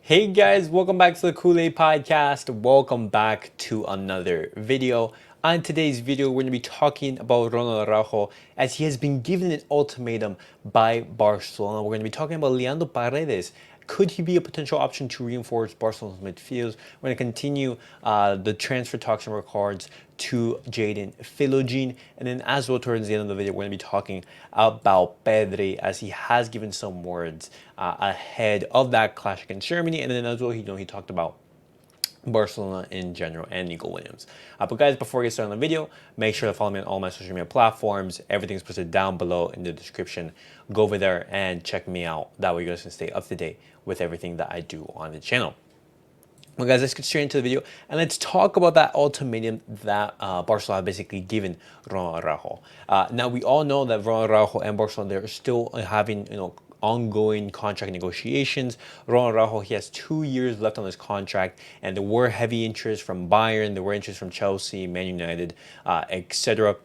Hey guys, welcome back to the CulePodcast. Welcome back to another video. On today's video, we're going to be talking about Ronald Rao as he has been given an ultimatum by Barcelona. We're going to be talking about Leandro Paredes. Could he be a potential option to reinforce Barcelona's midfield? We're going to continue the transfer talks in regards to Jaden Philogene. And then as well towards the end of the video, we're going to be talking about Pedri as he has given some words ahead of that clash against Germany. And then as well, he talked about Barcelona in general and Nico Williams. But guys, before we get started on the video, make sure to follow me on all my social media platforms. Everything's posted down below in the description. Go over there and check me out. That way you guys can stay up to date with everything that I do on the channel. Well guys, let's get straight into the video and let's talk about that ultimatum that Barcelona basically given Ronald Araujo. Now we all know that Ronald Araujo and Barcelona, they're still having ongoing contract negotiations. Ronald Rao, he has 2 years left on his contract, and there were heavy interest from Bayern, there were interest from Chelsea, Man United, etc.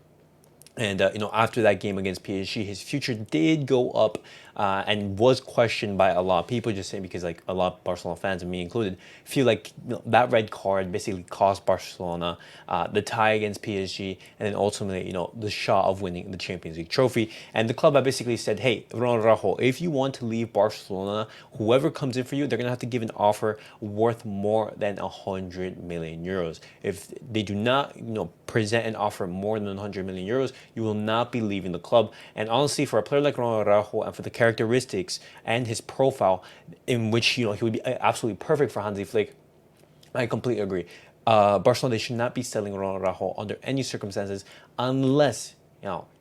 And after that game against PSG, his future did go up and was questioned by a lot of people, just saying because like a lot of Barcelona fans, and me included, feel like that red card basically cost Barcelona the tie against PSG, and then ultimately the shot of winning the Champions League trophy. And the club had basically said, hey, Ronald Rao, if you want to leave Barcelona, whoever comes in for you, they're gonna have to give an offer worth more than 100 million euros. If they do not present an offer more than 100 million euros, you will not be leaving the club. And honestly, for a player like Ronald Rao and for the characteristics and his profile, in which he would be absolutely perfect for Hansi Flick, I completely agree. Barcelona, they should not be selling Ronald Rao under any circumstances unless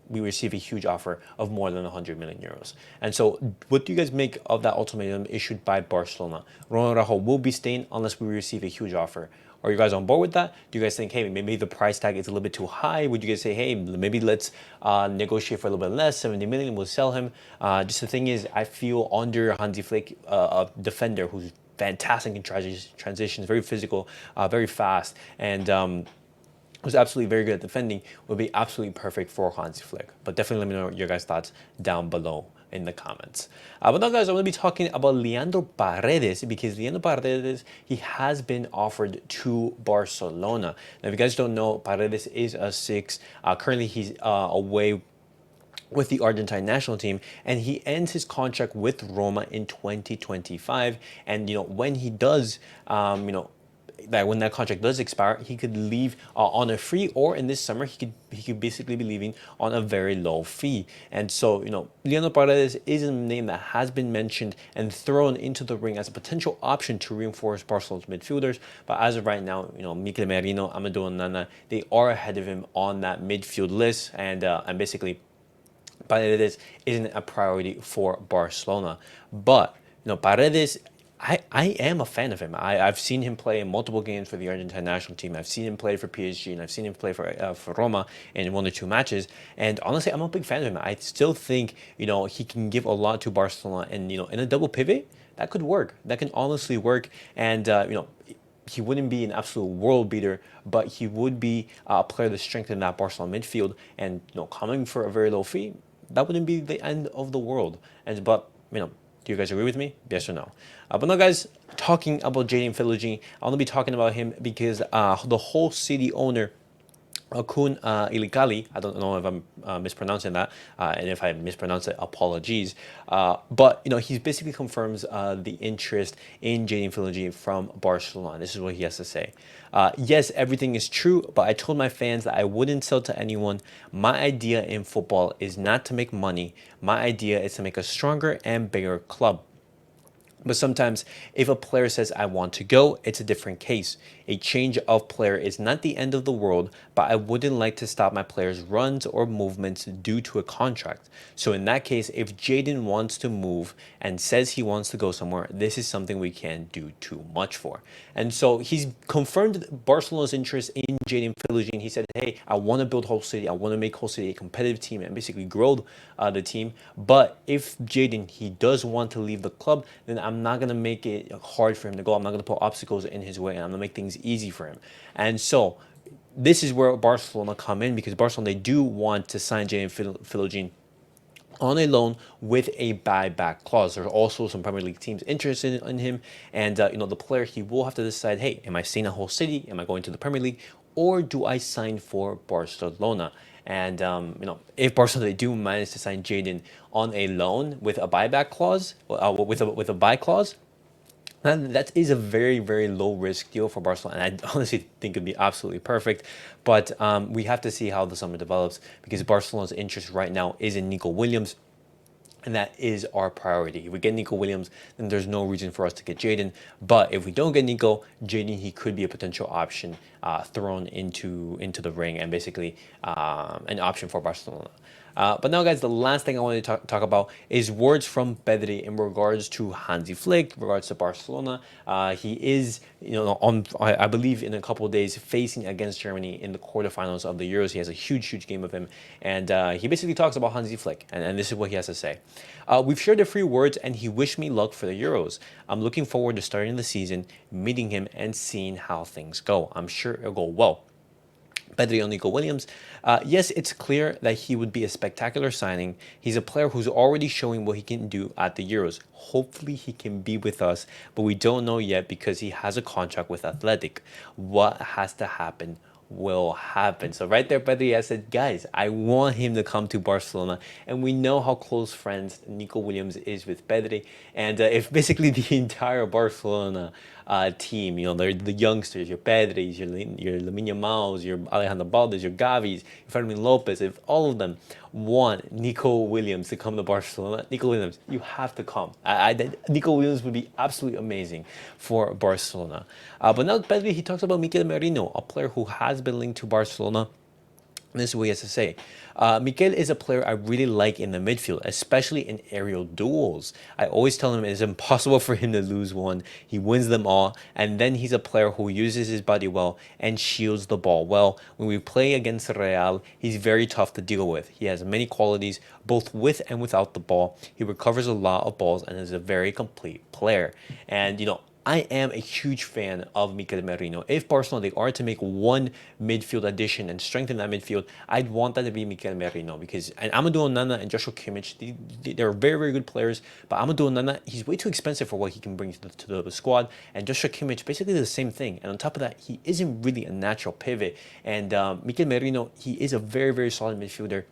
we receive a huge offer of more than 100 million euros. And so what do you guys make of that ultimatum issued by Barcelona? Ronald Rao will be staying unless we receive a huge offer. Are you guys on board with that? Do you guys think, hey, maybe the price tag is a little bit too high? Would you guys say, hey, maybe let's negotiate for a little bit less, 70 million, we'll sell him? Just the thing is, I feel under Hansi Flick, a defender who's fantastic in transitions, very physical, very fast, and who's absolutely very good at defending, would be absolutely perfect for Hansi Flick. But definitely let me know your guys' thoughts down below in the comments. But now guys, I'm going to be talking about Leandro Paredes, because Leandro Paredes, he has been offered to Barcelona. Now if you guys don't know, Paredes is a 6. Currently he's away with the Argentine national team, and he ends his contract with Roma in 2025. And when he does that when that contract does expire, he could leave on a free, or in this summer he could basically be leaving on a very low fee. And so Leandro Paredes is a name that has been mentioned and thrown into the ring as a potential option to reinforce Barcelona's midfielders. But as of right now, Mikel Merino, Amadou Onana, they are ahead of him on that midfield list, and basically Paredes isn't a priority for Barcelona. But Paredes, I am a fan of him. I've seen him play in multiple games for the Argentine national team. I've seen him play for PSG, and I've seen him play for Roma in 1 or 2 matches. And honestly, I'm a big fan of him. I still think he can give a lot to Barcelona, and in a double pivot, that could work. That can honestly work. And he wouldn't be an absolute world beater, but he would be a player to strengthen that Barcelona midfield. And coming for a very low fee, that wouldn't be the end of the world. But do you guys agree with me? Yes or no? But now, guys, talking about Jaden Philogene, I want to be talking about him because the whole city owner, Akun Ilikali, I don't know if I'm mispronouncing that, and if I mispronounce it, apologies. But he basically confirms the interest in Jaden Philogene from Barcelona. This is what he has to say. Yes, everything is true, but I told my fans that I wouldn't sell to anyone. My idea in football is not to make money. My idea is to make a stronger and bigger club. But sometimes if a player says, I want to go, it's a different case. A change of player is not the end of the world, but I wouldn't like to stop my players' runs or movements due to a contract. So in that case, if Jaden wants to move and says he wants to go somewhere, this is something we can't do too much for. And so he's confirmed Barcelona's interest in Jaden Philogene. He said, hey, I want to build Hull City. I want to make Hull City a competitive team and basically grow the team. But if Jaden, he does want to leave the club, then I'm not going to make it hard for him to go. I'm not going to put obstacles in his way, and I'm going to make things easy for him. And so this is where Barcelona come in, because Barcelona, they do want to sign Jaden Philogene on a loan with a buyback clause. There's also some Premier League teams interested in him, and the player, he will have to decide, hey, am I staying at Hull City? Am I going to the Premier League, or do I sign for Barcelona? And if Barcelona, they do manage to sign Jadon on a loan with a buyback clause, with a buy clause, and that is a very, very low risk deal for Barcelona, and I honestly think it'd be absolutely perfect. But we have to see how the summer develops, because Barcelona's interest right now is in Nico Williams, and that is our priority. If we get Nico Williams, then there's no reason for us to get Jadon. But if we don't get Nico, Jadon, he could be a potential option thrown into the ring, and basically an option for Barcelona. But now, guys, the last thing I want to talk about is words from Pedri in regards to Hansi Flick, in regards to Barcelona. He is, I believe in a couple of days, facing against Germany in the quarterfinals of the Euros. He has a huge, huge game of him. And he basically talks about Hansi Flick. And this is what he has to say. We've shared a few words, and he wished me luck for the Euros. I'm looking forward to starting the season, meeting him, and seeing how things go. I'm sure it'll go well. Pedri on Nico Williams. Yes, it's clear that he would be a spectacular signing. He's a player who's already showing what he can do at the Euros. Hopefully he can be with us, but we don't know yet because he has a contract with Athletic. What has to happen will happen. So right there, Pedri, I said, guys, I want him to come to Barcelona. And we know how close friends Nico Williams is with Pedri. And if basically the entire Barcelona team, they're the youngsters, your Pedris, your Lamine Yamals, your Alejandro Baldes, your Gavis, your Fermin Lopez, if all of them want Nico Williams to come to Barcelona, Nico Williams, you have to come. Nico Williams would be absolutely amazing for Barcelona. But now Pedri, he talks about Mikel Merino, a player who has been linked to Barcelona. This is what he has to say. Mikel is a player I really like in the midfield, especially in aerial duels. I always tell him it's impossible for him to lose one. He wins them all, and then he's a player who uses his body well and shields the ball well. When we play against Real, he's very tough to deal with. He has many qualities, both with and without the ball. He recovers a lot of balls and is a very complete player. And, I am a huge fan of Mikel Merino. If Barcelona, they are to make one midfield addition and strengthen that midfield, I'd want that to be Mikel Merino, because Amadou Onana and Joshua Kimmich, they're very, very good players, but Amadou Onana, he's way too expensive for what he can bring to the squad, and Joshua Kimmich, basically the same thing. And on top of that, he isn't really a natural pivot, and Mikel Merino, he is a very, very solid midfielder.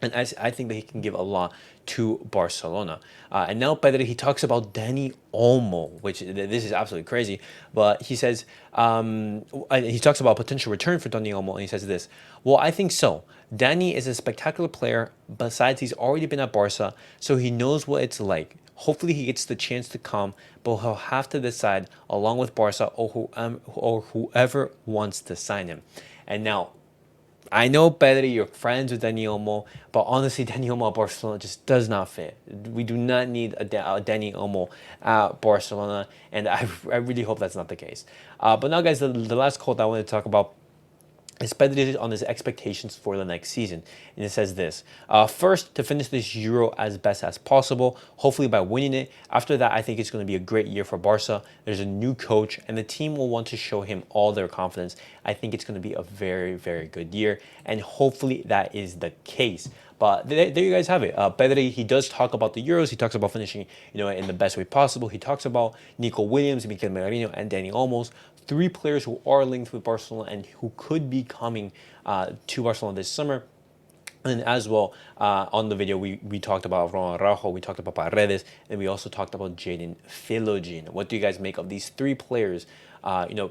And I think that he can give a lot to Barcelona. And now Pedri, he talks about Dani Olmo, which this is absolutely crazy. But he says, he talks about potential return for Dani Olmo, and he says this: well, I think so. Dani is a spectacular player. Besides, he's already been at Barca, so he knows what it's like. Hopefully he gets the chance to come, but he'll have to decide along with Barca or whoever wants to sign him. And now, I know, Pedri, you're friends with Dani Olmo, but honestly, Dani Olmo at Barcelona just does not fit. We do not need a Dani Olmo at Barcelona, and I really hope that's not the case. But now, guys, the last quote I want to talk about is Pedri on his expectations for the next season. And it says this: first, to finish this Euro as best as possible, hopefully by winning it. After that, I think it's going to be a great year for Barca. There's a new coach, and the team will want to show him all their confidence. I think it's going to be a very, very good year, and hopefully that is the case. But there you guys have it. Pedri, he does talk about the Euros. He talks about finishing, in the best way possible. He talks about Nico Williams, Mikel Merino, and Dani Olmo, three players who are linked with Barcelona and who could be coming to Barcelona this summer. And as well, on the video, we talked about Ronald Rao, we talked about Paredes, and we also talked about Jadon Philogene. What do you guys make of these three players,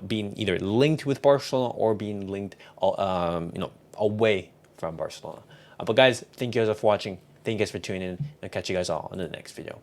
being either linked with Barcelona or being linked, away from Barcelona? But guys, thank you guys for watching. Thank you guys for tuning in. I'll catch you guys all in the next video.